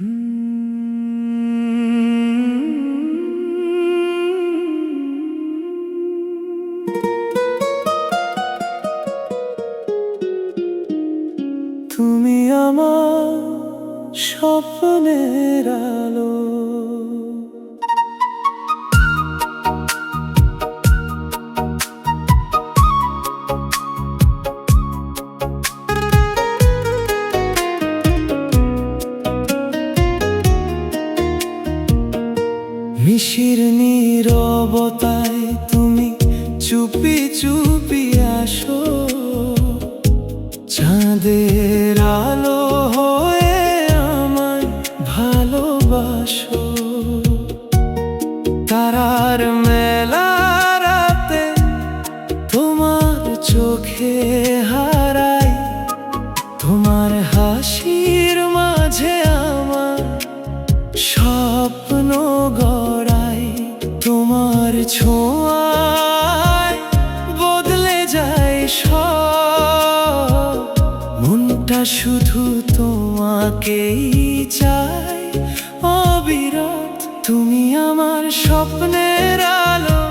তুমি আমার স্বপ্নের আলো, মিশির নীরবতায় তুমি চুপি চুপি আসো, চাঁদের আলো হয়ে আমায় ভালোবাসো। তারার মেলা রাতে তোমার চোখে হারাই, তোমার হাসির মাঝে আমার স্বপ্ন গড়াই। তোমার ছোঁয়ায় বদলে যায় সব, মনটা শুধু তোমাকেই চাই অবিরত। তুমি আমার স্বপ্নের আলো,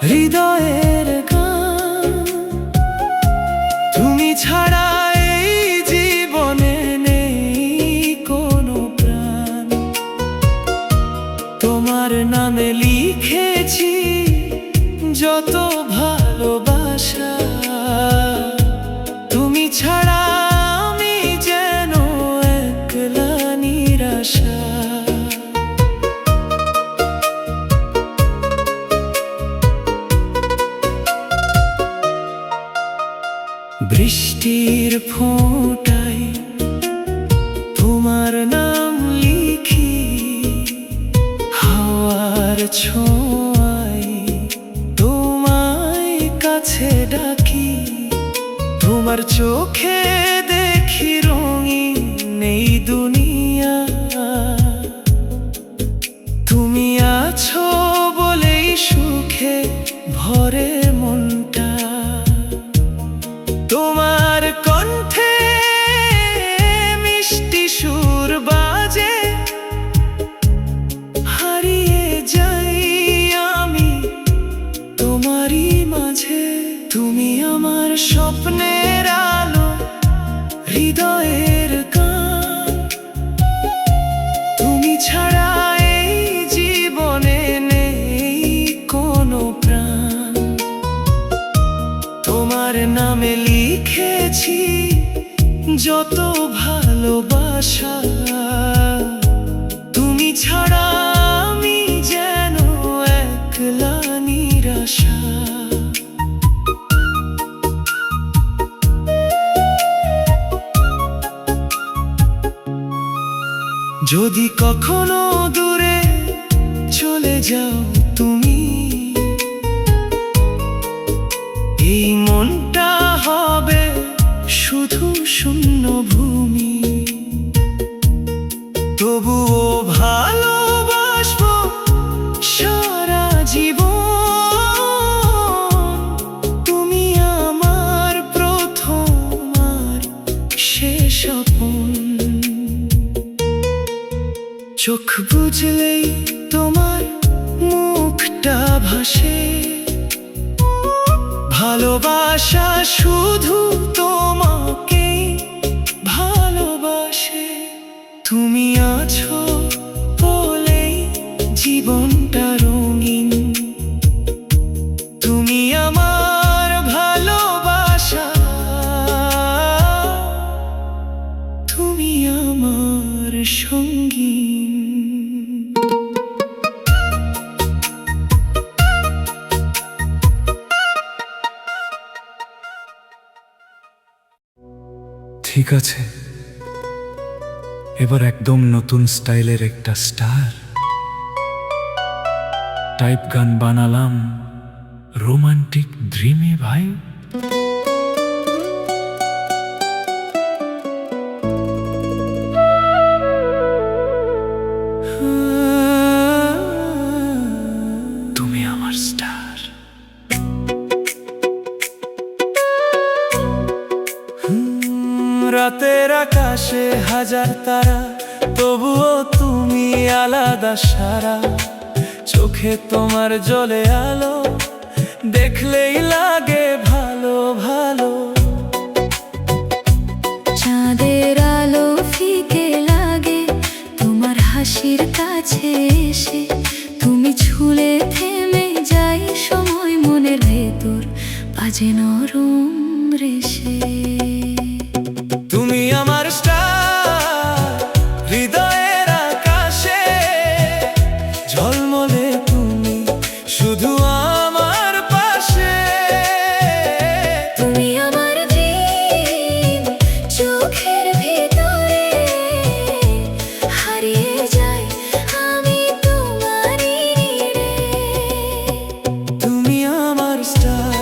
হৃদয়ের গান। তুমি ছাড়া এই জীবনে নেই কোনো প্রাণ। তোমার নামে লিখেছি যত ভালোবাসা, তুমি ছাড়া আমি যেন একলা নিরাশা। বৃষ্টির ফোঁটায় তোমার নাম লিখি, হাওয়ার ছোঁয়ায় তোমায় কাছে ডাকি। তোমার চোখে দেখি রঙিন এই দুনিয়া, তুমি আছো বলেই সুখে ভরে মনটা। তোমার কণ্ঠে মিষ্টি সুর বাজে, হারিয়ে যাই আমি তোমারই মাঝে। তুমি আমার স্বপ্নের আলো, হৃদয়ের গান। তুমি ছাড়া এই জীবনে নেই কোনো প্রাণ। তোমার নামে লিখেছি যত ভালোবাসা, তুমি ছাড়া আমি যেন একলা নিরাশা। যদি কখনো দূরে চলে যাও তুমি, এই মনটা হবে শুধু শূন্য ভূমি। তবুও ভালোবাসবো সারা জীবন। তুমি আমার প্রথম আর শেষ আপন। চোখ বুঝলেই তোমার মুখটা ভাসে, ভালোবাসা শুধু তোমাকেই ভালোবাসে। তুমি আছো বলেই জীবনটা রঙিন। তুমি আমার ভালোবাসা, তুমি আমার সঙ্গী। ঠিক আছে, এবার একদম নতুন স্টাইলের একটা স্টার টাইপ গান বানালাম, রোমান্টিক ড্রিমে ভাই। তুমি আমার স্টার। রাতের আকাশে হাজার তারা, তবুও তুমি আলাদা সারা, চোখে তোমার জ্বলে আলো, দেখলেই লাগে ভালো ভালো। চাঁদের আলো ফিকে লাগে তোমার হাসির কাছে এসে, তুমি ছুলে থেমে যাই সময় মনের ভেতর বাজে নরম রেশে। তুমি আমার স্টার, হৃদয়ের আকাশে ঝলমলে তুমি শুধু আমার পাশে। তুমি আমার ড্রিম, চোখের ভেতরে হারিয়ে যাই আমি তোমারই নীড়ে। তুমি আমার স্টার,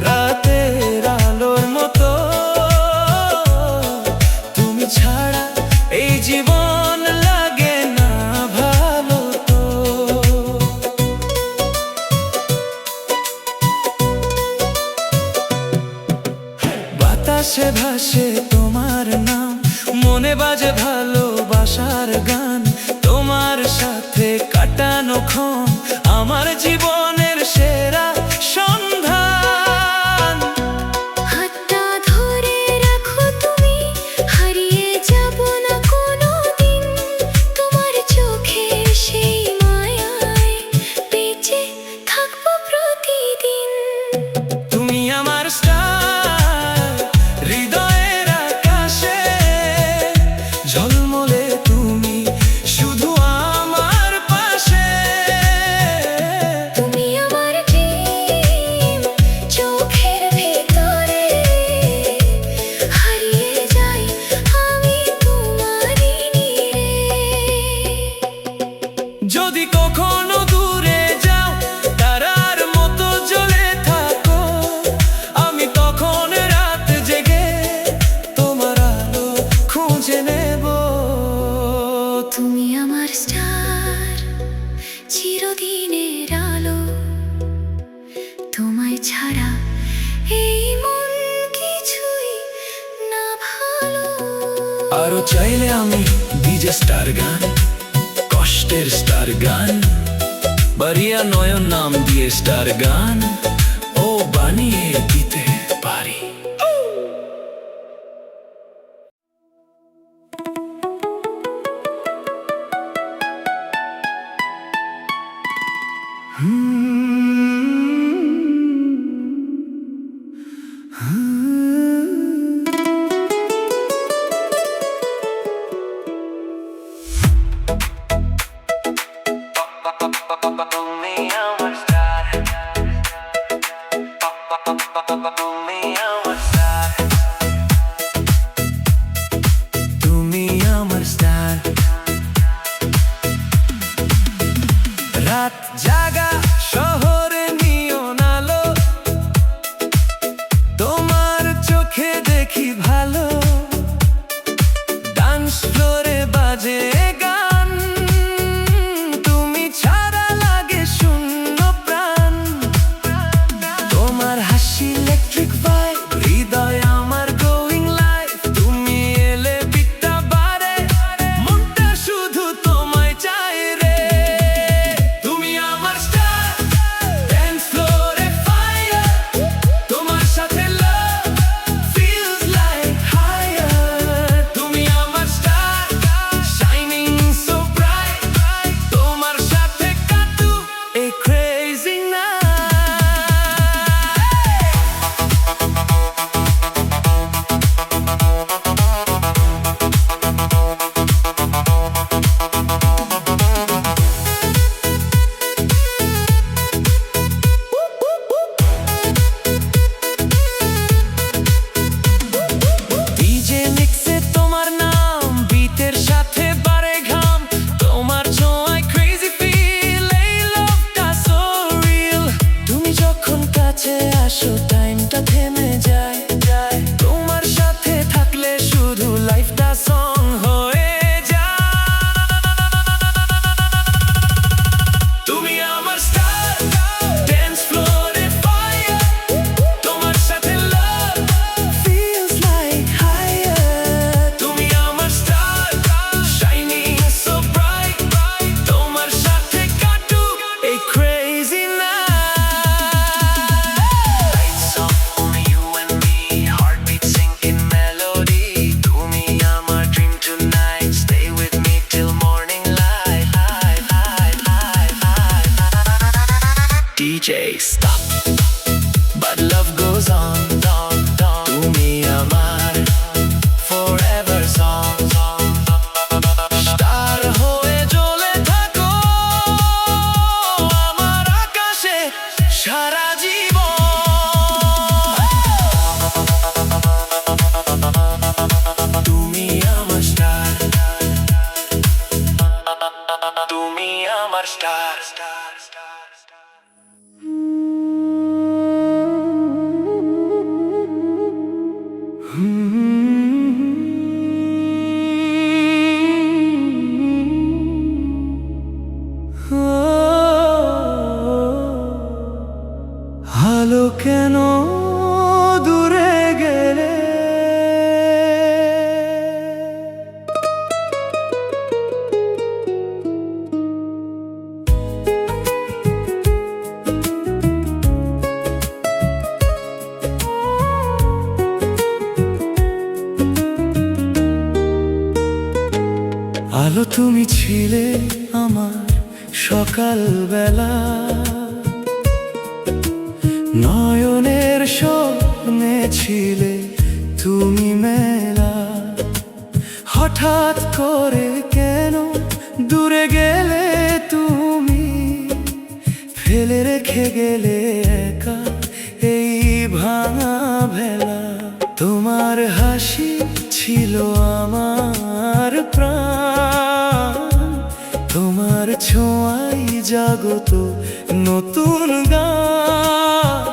রাতের আলোর মতো, তুমি ছাড়া এই জীবন লাগে না ভালো তো। বাতাসে ভাসে তোমার নাম, মনে বাজে ভালোবাসার গান, তোমার সাথে কাটানো ক্ষণ আমার জীবনের সেরা সন্ধান। হাতটা ধরে রাখো তুমি, হারিয়ে যাব না কোনোদিন তোমার চোখের সেই মায়ায় বেঁচে থাকবো প্রতিদিন। তুমি আমার স্টার, হৃদয়ের আকাশে ঝলমলে তুমি শুধু আমার পাশে। তুমি আমার ড্রিম, চোখের ভেতরে হারিয়ে যাই আমি তোমারই নীড়ে। যদি কখনো দূরে যাও, তারার মতো জ্বলে থাকো, আমি তখন রাত জেগে তোমার আলো খুঁজে নেব। তুমি আমার স্টার, চিরদিনের আলো, তোমায় ছাড়া এই মন কিছুই না ভালো। আরো চাইলে আমি ডিজে স্টার গান, কষ্টের স্টার গান, বাড়িয়া নয়ন নাম দিয়ে স্টার গান ও বানিয়ে দিতে পারি। তুমি আমার স্টার, তুমি আমার স্টার, তুমি আমার স্টার। রাত জাগা শহরে নিয়ন আলো, তোমার চোখে দেখি ভালো, ডান্স ফ্লোরে বাজে গান, তুমি ছাড়া লাগে শূন্য প্রাণ। তোমার হাসি ইলেকট্রিক ভাইব, হৃদয় আমার গোয়িং লাইফ, তুমি এলে বিটটা বাড়ে, মনটা শুধু তোমায় চায় রে। তুমি আমার স্টার, ড্যান্স ফ্লোরে ফায়ার, তোমার সাথে লাভ ফিলস লাইক হায়ার। তুমি আমার স্টার, আমার স্টার। আলো কেন দূরে গেলে? আলো তুমি ছিলে আমার সকালবেলা, নয়নের স্বপ্নে ছিলে তুমি মেলা। হঠাৎ করে কেন দূরে গেলে তুমি, ফেলে রেখে গেলে একা এই ভাঙা ভেলা। তোমার হাসি ছিল আমার প্রাণ, তোমার ছোঁয়াই জাগত নতুন গান।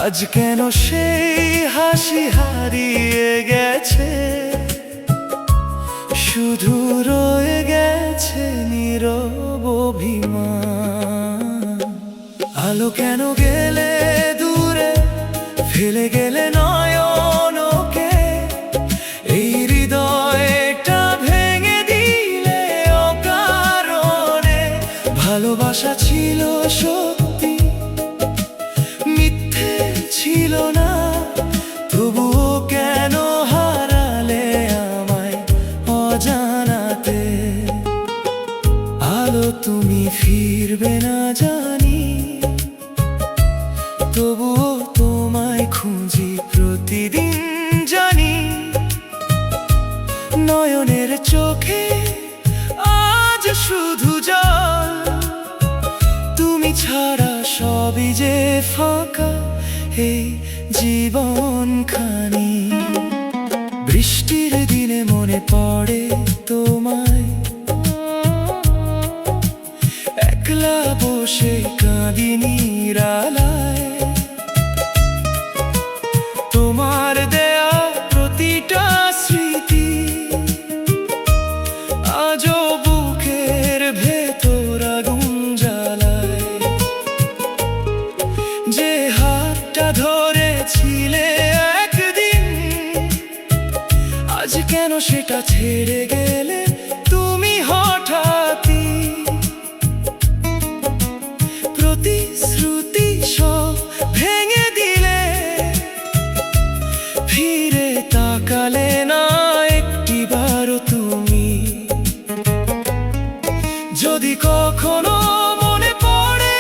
আজ কেন সেই হাসি হারিয়ে গেছে, শুধু রয়ে গেছে নীরব অভিমান। আলো কেন গেলে দূরে, ফেলে গেলে নয়নকে, এই হৃদয়টা ভেঙে দিলে অকারণে। ভালোবাসা ছিল সত্যি, মিথ্যে ছিল না, তবুও কেন হারালে আমায় অজানাতে। আলো তুমি ফিরবে না জানি, তবুও তোমায় খুঁজি প্রতিদিন জানি। নয়নের চোখে আজ শুধু জল, তুমি ছাড়া সবই যে ফাঁকা এই জীবনখানি। বৃষ্টির দিনে মনে পড়ে তোমায়, একলা বসে কাঁদি নিরালায়। তোমার দেয়া প্রতিটা স্মৃতি আজও বুকের ভেতর আগুন জ্বালায়। যে হাতটা ধরেছিলে একদিন, আজ কেন সেটা ছেড়ে গেলে তুমি হঠাৎই। প্রতিশ্রুতি সব ভেঙে দিলে, ফিরে তাকালে না একটিবারও তুমি। যদি কখনো মনে পড়ে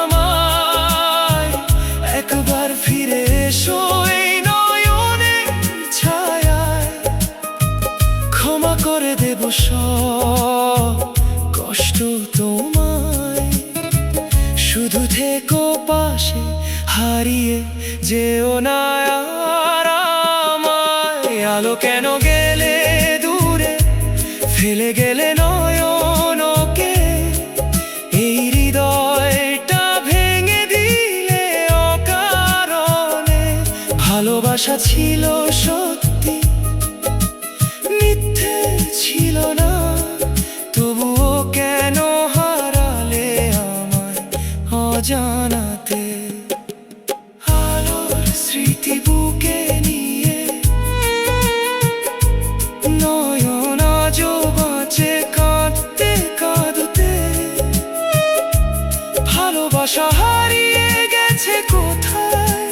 আমায়, একবার ফিরে এসো এই নয়নের ছায়ায়। ক্ষমা করে দেব সব কষ্ট তোমায়, শুধু থেকো পাশে, হারিয়ে যেও না আর আমায়। আলো কেন গেলে দূরে, ফেলে গেলে নয়নকে, এই হৃদয়টা ভেঙে দিলে অকারণে। ভালোবাসা ছিল সত্যি, মিথ্যে ছিল না, তবুও কেন হারালে আমায় অজানাতে। আলোর স্মৃতি বুকে নিয়ে, নয়ন আজও বাঁচে কাঁদতে কাঁদতে। ভালোবাসা হারিয়ে গেছে কোথায়,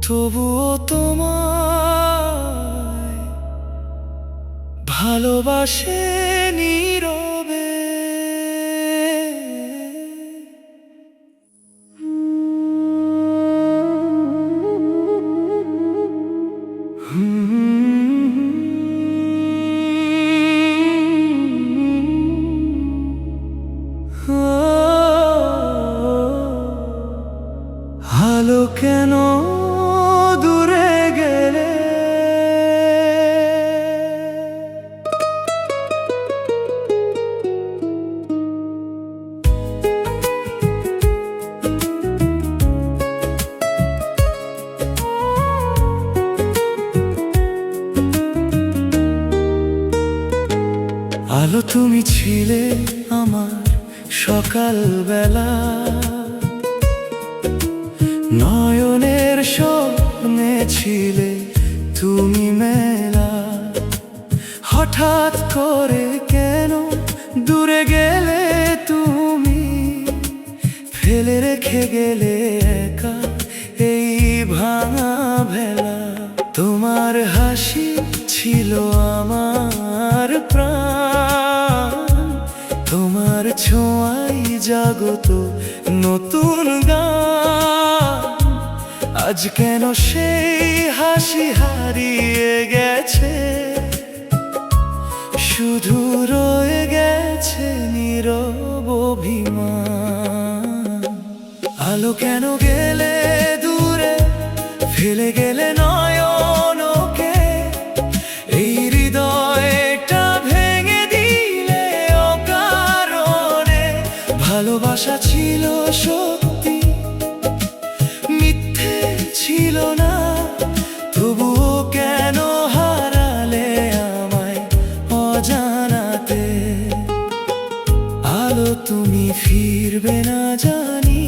তবুও তোমায় ভালোবাসে নীরবে। আলো কেন দূরে গেলে? আলো তুমি ছিলে আমার সকালবেলা, নয়নের স্বপ্নে ছিলে তুমি মেলা। হঠাৎ করে কেন দূরে গেলে তুমি, ফেলে রেখে গেলে একা এই ভাঙা ভেলা। তোমার হাসি ছিল আমার প্রাণ, তোমার ছোঁয়াই জাগত নতুন গান। আজ কেন সেই হাসি হারিয়ে গেছে, শুধু রয়ে গেছে নীরব অভিমান। আলো কেন গেলে দূরে, ফেলে গেলে নয়নকে, এই হৃদয়টা ভেঙে দিলে অকারণে। ভালোবাসা ছিল সত্যি, মিথ্যে ছিল না, তবুও কেন হারালে আমায় অজানাতে। আলো তুমি ফিরবে না জানি,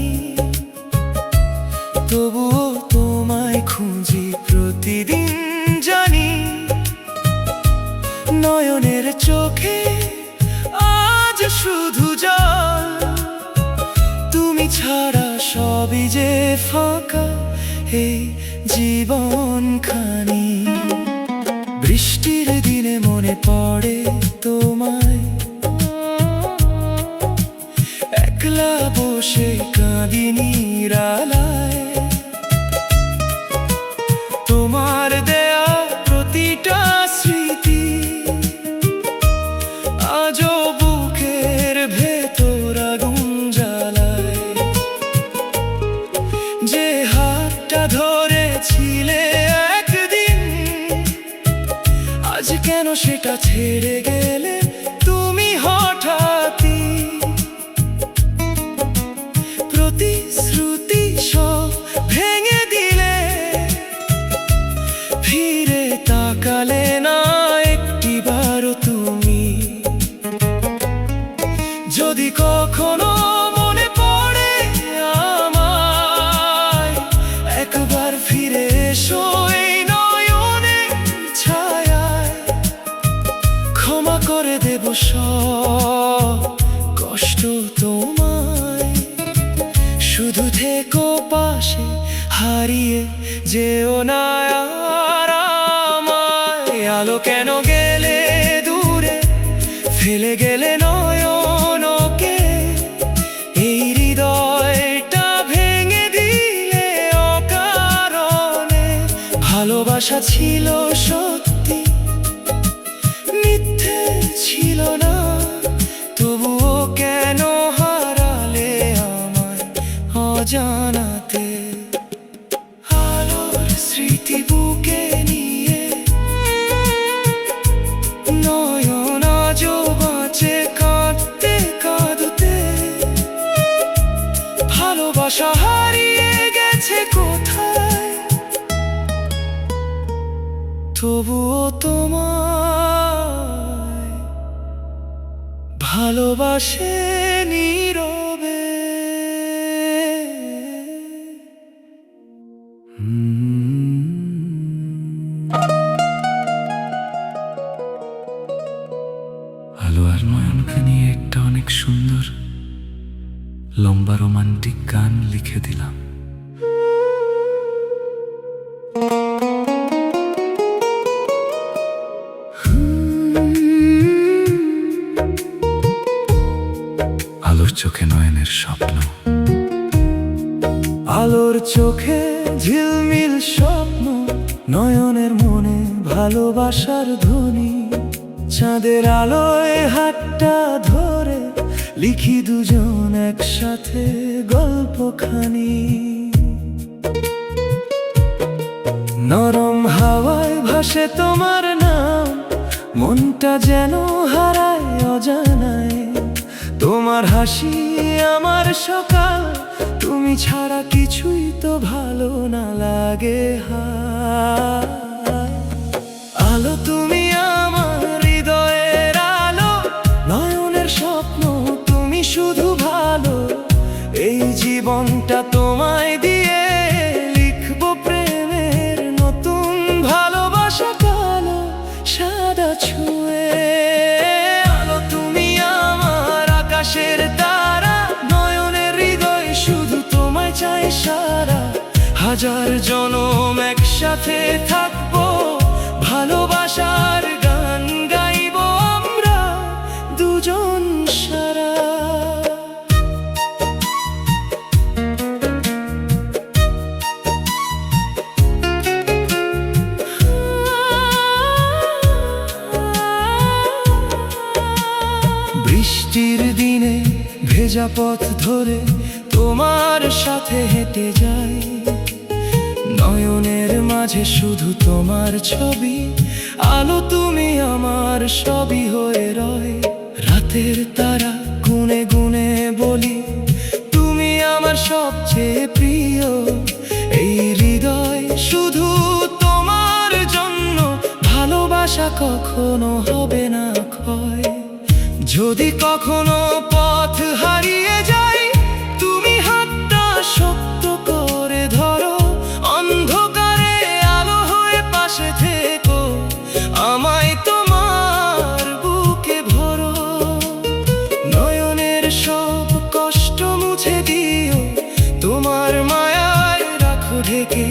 তবুও তোমায় খুঁজি প্রতিদিন জানি। নয়নের চোখে আজ শুধু জল, তুমি ছাড়া সবই যে ফাঁকা এই জীবনখানি। বৃষ্টির দিনে মনে পড়ে তোমায়, একলা বসে কাঁদি নিরালায়। তোমার দেয়া প্রতিটা স্মৃতি আজও বুকের ভেতর আগুন জ্বালায়। যে হাতটা ধরেছিলে একদিন, আজ কেন সেটা ছেড়ে গেলে তুমি হঠাৎই। প্রতিশ্রুতি সব ভেঙে দিলে, ফিরে তাকালে না একটিবারও তুমি। যদি কখনো মনে পড়ে আমায়, একবার ফিরে এসো এই নয়নের ছায়ায়। ক্ষমা করে দেব সব কষ্ট তোমায়, শুধু থেকো পাশে, হারিয়ে যেও না আর আমায়। আলো কেন গেলে দূরে, ফেলে গেলে নয়নকে, এই হৃদয়টা ভেঙে দিলে অকারণে। ভালোবাসা ছিল সত্যি, মিথ্যে ছিল না, তবুও কেন হারালে আমায় অজানাতে। আলোর স্মৃতি বুকে নিয়ে, নয়ন আজও বাঁচে কাঁদতে কাঁদতে। ভালোবাসা হারিয়ে গেছে কোথায়, তবুও তোমায় ভালোবাসে নীরবে। আলো আর নয়নকে নিয়ে একটা অনেক সুন্দর লম্বা রোমান্টিক গান লিখে দিলাম। আলোর চোখে নয়নের স্বপ্ন, আলোর চোখে ঝিলমিল স্বপ্ন, নয়নের মনে ভালোবাসার ধ্বনি। চাঁদের আলোয় হাতটা ধরে লিখি দুজন একসাথে গল্পখানি। নরম হাওয়ায় ভাসে তোমার নাম, মনটা যেন হারায় অজানায়। তোমার হাসি আমার সকাল, তুমি ছাড়া কিছুই তো ভালো না লাগে। হায় আলো, তুমি আমার হৃদয়ের আলো, ছুঁয়ে। আলো তুমি আমার আকাশের তারা, নয়নের হৃদয় শুধু তোমায় চাই সারা। হাজার জনম একসাথে থাকবো, ভালোবাসার গান গাইবো আমরা দুজন সারা। বৃষ্টির দিনে ভেজা পথ ধরে তোমার সাথে হেঁটে যাই, নয়নের মাঝে শুধু তোমার ছবি। আলো তুমি আমার সবই হয়ে রয়, রাতের তারা গুনে গুনে বলি তুমি আমার সবচেয়ে প্রিয়। এই হৃদয় শুধু তোমার জন্য, ভালোবাসা কখনো হবে না ক্ষয়। যদি কখনো পথ হারিয়ে যাই, তুমি হাতটা শক্ত করে ধরো, অন্ধকারে আলো হয়ে পাশে থেকো, আমায় তোমার বুকে ভরো। নয়নের সব কষ্ট মুছে দিও, তোমার মায়ায় রাখো ঢেকে।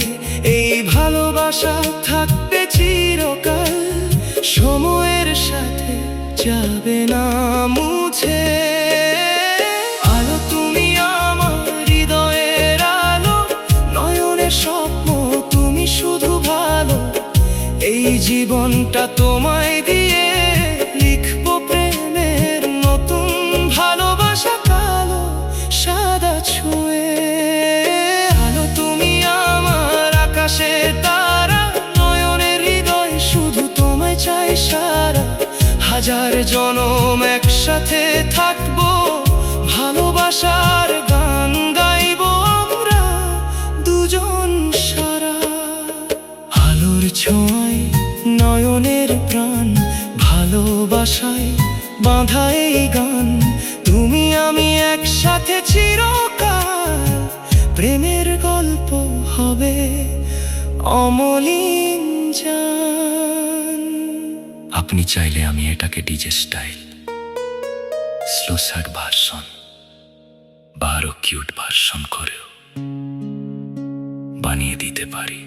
এই ভালোবাসা থাকবে চিরকাল, সময়ের সাথে যাবে না মুছে। আলো তুমি আমার হৃদয়ের আলো, নয়নের স্বপ্ন তুমি শুধু ভালো। এই জীবনটা তোমায় দিয়ে লিখবো প্রেমের নতুন ভালোবাসা, কালো সাদা ছুঁয়ে। আলো তুমি আমার আকাশের তারা, নয়নের হৃদয় শুধু তোমায় চাই সারা। হাজার জনম একসাথে থাকবো, ভালোবাসার গান গাইবো আমরা দুজন সারা। আলোর ছোঁয়ায় নয়নের প্রাণ, ভালোবাসায় বাঁধা এই গান। তুমি আমি একসাথে চিরকাল, প্রেমের গল্প হবে অমলিন জান। আপনি চাইলে আমি এটাকে DJ style, slow sad version বা আরো কিউট ভার্সন করেও বানিয়ে দিতে পারি।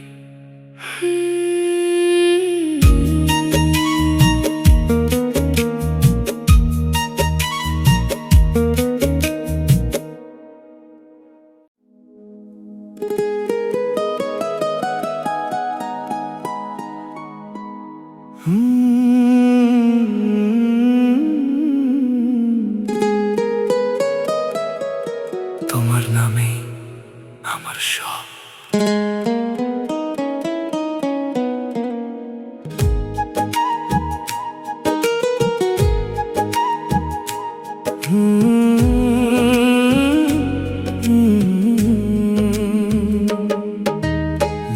তোমার নামে আমার সব।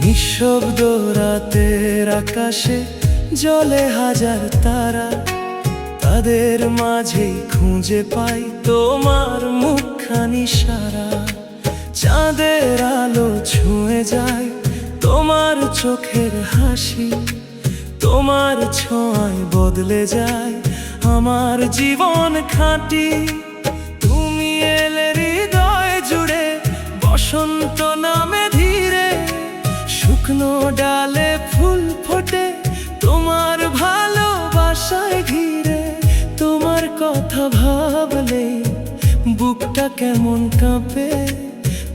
নিঃশব্দ রাতের আকাশে জ্বলে হাজার তারা, তাদের মাঝেই খুঁজে পাই তোমার মুখখানি সারা। চাঁদের আলো ছুঁয়ে যায় তোমার চোখের হাসি, তোমার ছোঁয়ায় বদলে যায় আমার জীবন খাঁটি। তুমি এলে হৃদয় জুড়ে, বসন্ত নামে ধীরে, শুকনো ডালে ফুল ফোটে তোমার ভালোবাসায় ঘিরে। তোমার কথা ভাবলে বুকটা কেমন কাঁপে,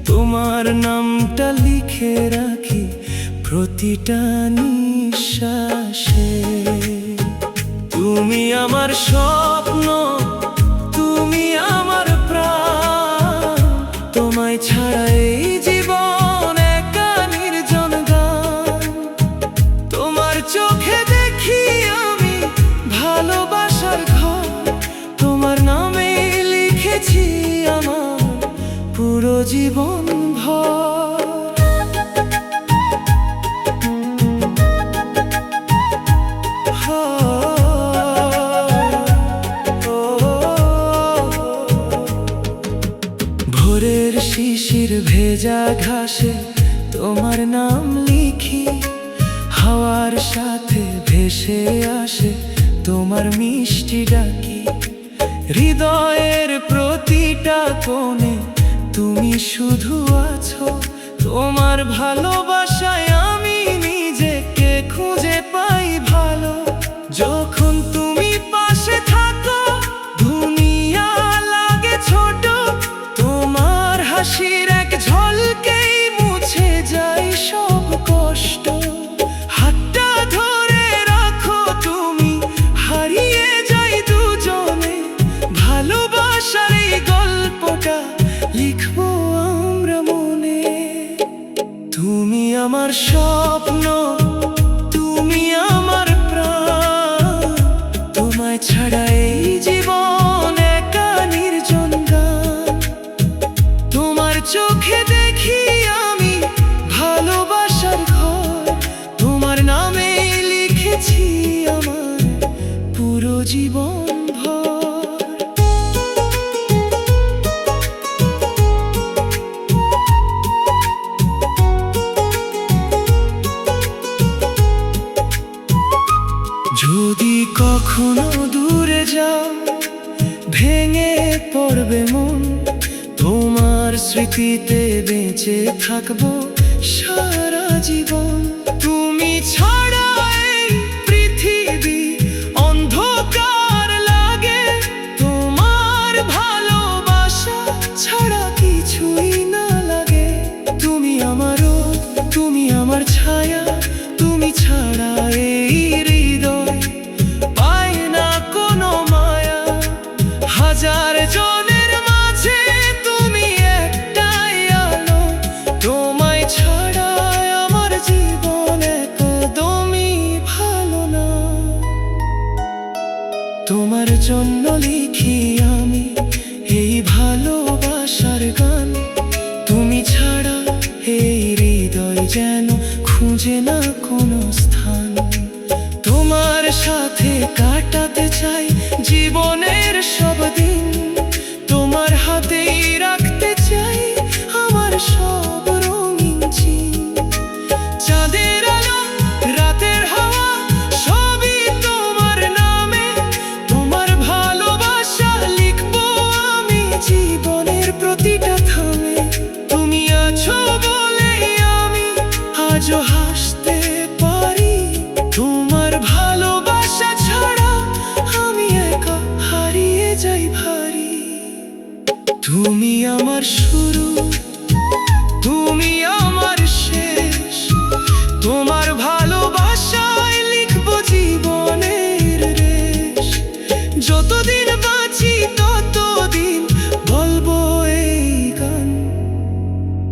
তোমার নামটা লিখে রাখি প্রতিটা নিঃশ্বাসে। তুমি আমার স্বপ্ন, তুমি আমার প্রাণ, তোমায় ছাড়া এই জীবন একা নির্জন গান। তোমার চোখে দেখি আমি ভালোবাসার ঘর, তোমার নামে লিখেছি আমার পুরো জীবন ভর। ভোরের শিশির ভেজা ঘাসে তোমার নাম লিখি, হাওয়ার সাথে ভেসে আসে তোমার মিষ্টি ডাকি, হৃদয়ের প্রতিটা কোণে তুমি শুধু আছো। তোমার ভালোবাসায় আমি নিজেকে খুঁজে পাই ভালো। যখন তুমি পাশে থাকো দুনিয়া লাগে ছোট, তোমার হাসির এক ঝলকেই মুছে যায় সব কষ্ট। হাতটা ধরে রাখো তুমি, হারিয়ে যাই দুজনে, ভালোবাসার এই গল্পটা লিখবো আমরা মনে। তুমি আমার স্বপ্ন, তুমি আমার প্রাণ, তোমায় ছাড়া এই জীবন একা নির্জন গান। তোমার চোখে দেখি আমি ভালোবাসার ঘর, তোমার নামে লিখেছি আমার পুরো জীবন ভর। যদি কখনো দূরে যাও ভেঙে পড়বে মন, তোমার স্মৃতিতে বেঁচে থাকবো সারা জীবন। তুমি ছাড়া এই পৃথিবী অন্ধকার লাগে, তোমার ভালোবাসা ছাড়া কিছুই না লাগে। তুমি আমারও, তুমি আমার ছায়া, তুমি ছাড়া এই হৃদয় পায় না কোনো মায়া। হাজার জনের মাঝে তুমি একটাই আলো, তোমায় ছাড়া আমার জীবন একদমই ভালো না। তোমার জন্য লিখি আমি এই ভালোবাসার গান, তুমি ছাড়া এই হৃদয় যেন খুঁজে না কোনো স্থান। তোমার সাথে কাটাতে চাই জীবনের সব দিন, তোমার হাতেই রাখতে চাই আমার সব রঙিন চিন। চাঁদের আলো, রাতের হাওয়া সবই তোমার নামে, তোমার ভালোবাসা লিখবো আমি জীবনের প্রতিটা থামে। তুমি আছো বলেই আমি আজও হাসতে পারি, তোমার ভালোবাসা ছাড়া আমি একা হারিয়ে যাই ভারী। তুমি আমার শুরু, তুমি আমার শেষ, তোমার ভালোবাসায় লিখবো জীবনের রেশ। যতদিন বাঁচি ততদিন বলবো এই গান,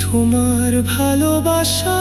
তোমার ভালোবাসা